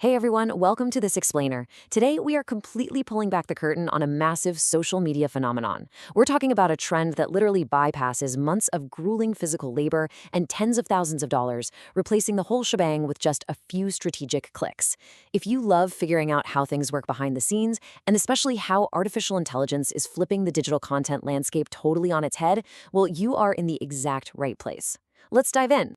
Hey everyone, welcome to this explainer. Today we are completely pulling back the curtain on a massive social media phenomenon. We're talking about a trend that literally bypasses months of grueling physical labor and tens of thousands of dollars, replacing the whole shebang with just a few strategic clicks. If you love figuring out how things work behind the scenes, and especially how artificial intelligence is flipping the digital content landscape totally on its head, well, you are in the exact right place. Let's dive in.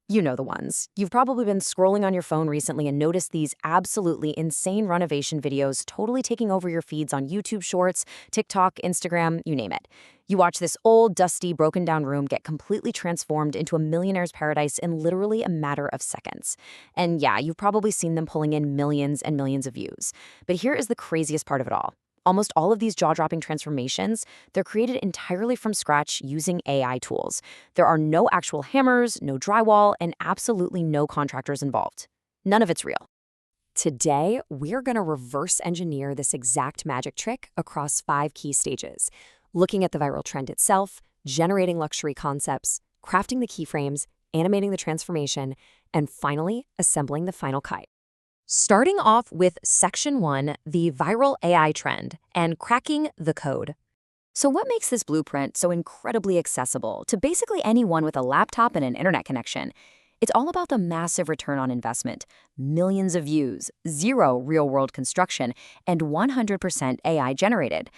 You know the ones. You've probably been scrolling on your phone recently and noticed these absolutely insane renovation videos totally taking over your feeds on YouTube Shorts, TikTok, Instagram, you name it. You watch this old, dusty, broken down room get completely transformed into a millionaire's paradise in literally a matter of seconds. And yeah, you've probably seen them pulling in millions and millions of views. But here is the craziest part of it all. Almost all of these jaw-dropping transformations, they're created entirely from scratch using AI tools. There are no actual hammers, no drywall, and absolutely no contractors involved. None of it's real. Today, we're going to reverse engineer this exact magic trick across 5 key stages, looking at the viral trend itself, generating luxury concepts, crafting the keyframes, animating the transformation, and finally, assembling the final kite. Starting off with Section 1, the viral AI trend, and cracking the code. So what makes this blueprint so incredibly accessible to basically anyone with a laptop and an internet connection? It's all about the massive return on investment, millions of views, zero real-world construction, and 100% AI generated.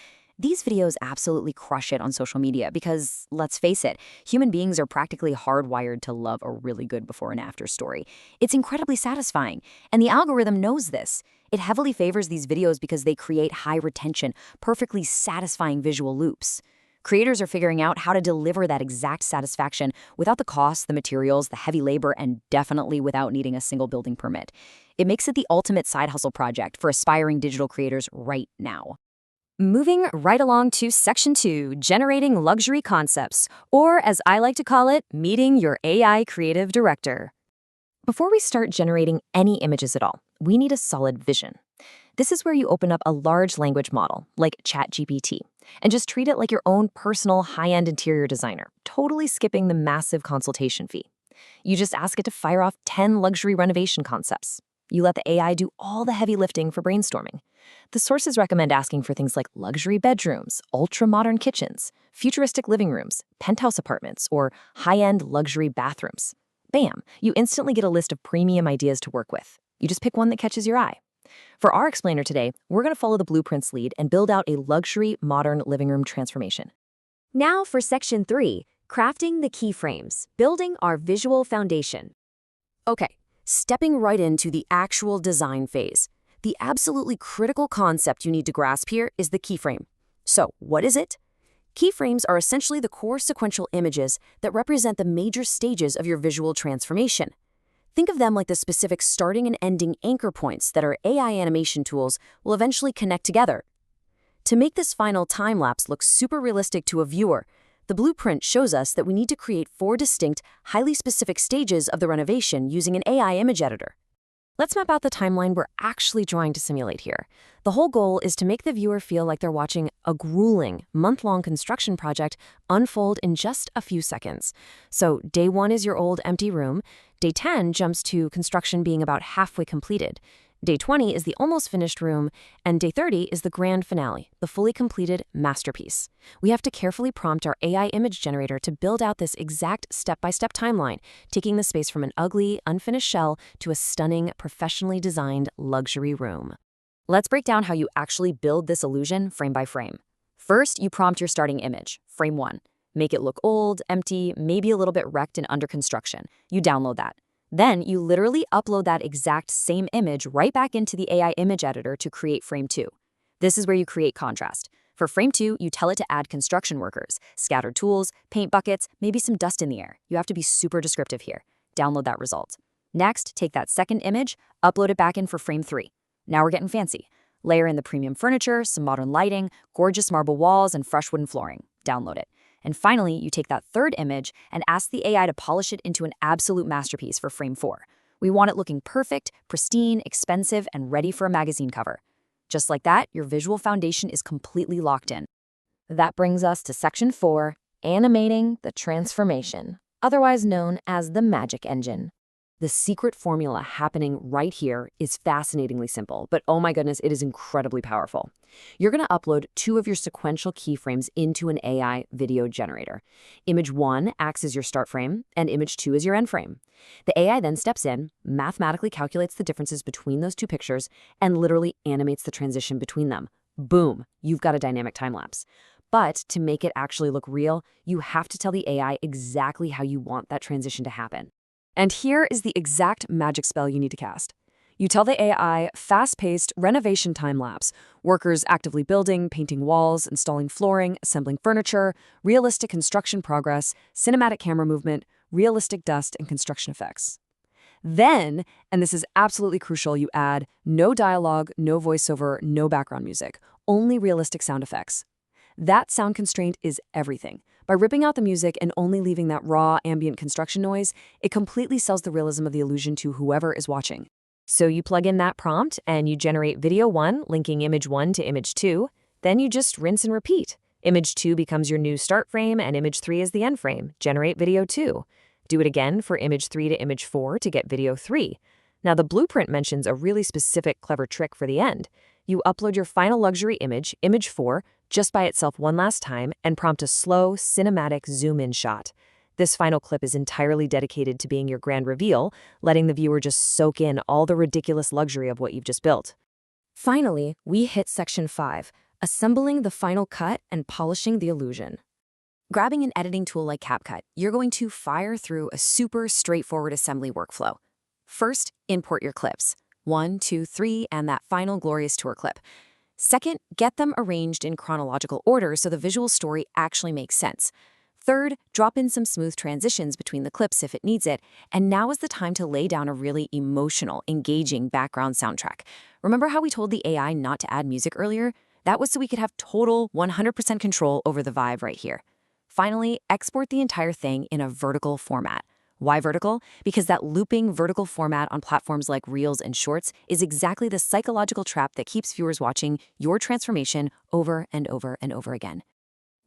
These videos absolutely crush it on social media because, let's face it, human beings are practically hardwired to love a really good before and after story. It's incredibly satisfying, and the algorithm knows this. It heavily favors these videos because they create high retention, perfectly satisfying visual loops. Creators are figuring out how to deliver that exact satisfaction without the cost, the materials, the heavy labor, and definitely without needing a single building permit. It makes it the ultimate side hustle project for aspiring digital creators right now. Moving right along to Section 2, generating luxury concepts, or as I like to call it, meeting your AI creative director. Before we start generating any images at all, we need a solid vision. This is where you open up a large language model, like ChatGPT, and just treat it like your own personal high-end interior designer, totally skipping the massive consultation fee. You just ask it to fire off 10 luxury renovation concepts. You let the AI do all the heavy lifting for brainstorming. The sources recommend asking for things like luxury bedrooms, ultra-modern kitchens, futuristic living rooms, penthouse apartments, or high-end luxury bathrooms. Bam! You instantly get a list of premium ideas to work with. You just pick one that catches your eye. For our explainer today, we're going to follow the blueprint's lead and build out a luxury, modern living room transformation. Now for Section 3, crafting the keyframes, building our visual foundation. Okay. Stepping right into the actual design phase. The absolutely critical concept you need to grasp here is the keyframe. So, what is it? Keyframes are essentially the core sequential images that represent the major stages of your visual transformation. Think of them like the specific starting and ending anchor points that our AI animation tools will eventually connect together. To make this final time-lapse look super realistic to a viewer, the blueprint shows us that we need to create 4 distinct, highly specific stages of the renovation using an AI image editor. Let's map out the timeline we're actually trying to simulate here. The whole goal is to make the viewer feel like they're watching a grueling, month-long construction project unfold in just a few seconds. So day 1 is your old empty room, day 10 jumps to construction being about halfway completed. Day 20 is the almost finished room, and day 30 is the grand finale, the fully completed masterpiece. We have to carefully prompt our AI image generator to build out this exact step-by-step timeline, taking the space from an ugly, unfinished shell to a stunning, professionally designed luxury room. Let's break down how you actually build this illusion frame by frame. First, you prompt your starting image, frame 1. Make it look old, empty, maybe a little bit wrecked and under construction. You download that. Then you literally upload that exact same image right back into the AI image editor to create frame 2. This is where you create contrast. For frame 2, you tell it to add construction workers, scattered tools, paint buckets, maybe some dust in the air. You have to be super descriptive here. Download that result. Next, take that second image, upload it back in for frame 3. Now we're getting fancy. Layer in the premium furniture, some modern lighting, gorgeous marble walls, and fresh wooden flooring. Download it. And finally, you take that third image and ask the AI to polish it into an absolute masterpiece for frame 4. We want it looking perfect, pristine, expensive, and ready for a magazine cover. Just like that, your visual foundation is completely locked in. That brings us to Section 4, animating the transformation, otherwise known as the magic engine. The secret formula happening right here is fascinatingly simple, but oh my goodness, it is incredibly powerful. You're going to upload two of your sequential keyframes into an AI video generator. Image 1 acts as your start frame, and image 2 is your end frame. The AI then steps in, mathematically calculates the differences between those two pictures, and literally animates the transition between them. Boom, you've got a dynamic time-lapse. But to make it actually look real, you have to tell the AI exactly how you want that transition to happen. And here is the exact magic spell you need to cast. You tell the AI fast-paced renovation time-lapse, workers actively building, painting walls, installing flooring, assembling furniture, realistic construction progress, cinematic camera movement, realistic dust, and construction effects. Then, and this is absolutely crucial, you add no dialogue, no voiceover, no background music, only realistic sound effects. That sound constraint is everything. By ripping out the music and only leaving that raw, ambient construction noise, it completely sells the realism of the illusion to whoever is watching. So you plug in that prompt and you generate video 1, linking image 1 to image 2. Then you just rinse and repeat. Image 2 becomes your new start frame and image 3 is the end frame. Generate video 2. Do it again for image 3 to image 4 to get video 3. Now the blueprint mentions a really specific, clever trick for the end. You upload your final luxury image, image 4, just by itself one last time and prompt a slow, cinematic zoom-in shot. This final clip is entirely dedicated to being your grand reveal, letting the viewer just soak in all the ridiculous luxury of what you've just built. Finally, we hit section 5, assembling the final cut and polishing the illusion. Grabbing an editing tool like CapCut, you're going to fire through a super straightforward assembly workflow. First, import your clips. 1, 2, 3, and that final glorious tour clip. Second, get them arranged in chronological order so the visual story actually makes sense. Third, drop in some smooth transitions between the clips if it needs it, and now is the time to lay down a really emotional, engaging background soundtrack. Remember how we told the AI not to add music earlier? That was so we could have total 100% control over the vibe right here. Finally, export the entire thing in a vertical format. Why vertical? Because that looping vertical format on platforms like Reels and Shorts is exactly the psychological trap that keeps viewers watching your transformation over and over and over again.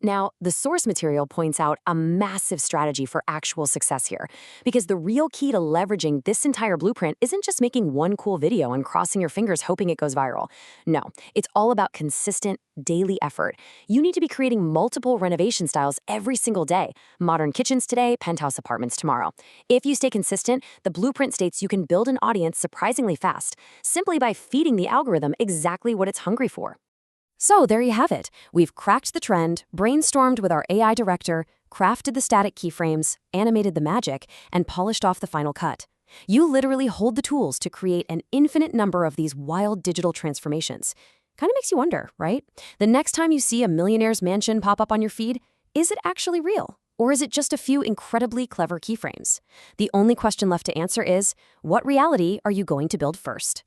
Now, the source material points out a massive strategy for actual success here, because the real key to leveraging this entire blueprint isn't just making one cool video and crossing your fingers hoping it goes viral. No, it's all about consistent, daily effort. You need to be creating multiple renovation styles every single day. Modern kitchens today, penthouse apartments tomorrow. If you stay consistent, the blueprint states you can build an audience surprisingly fast, simply by feeding the algorithm exactly what it's hungry for. So there you have it. We've cracked the trend, brainstormed with our AI director, crafted the static keyframes, animated the magic, and polished off the final cut. You literally hold the tools to create an infinite number of these wild digital transformations. Kind of makes you wonder, right? The next time you see a millionaire's mansion pop up on your feed, is it actually real? Or is it just a few incredibly clever keyframes? The only question left to answer is, what reality are you going to build first?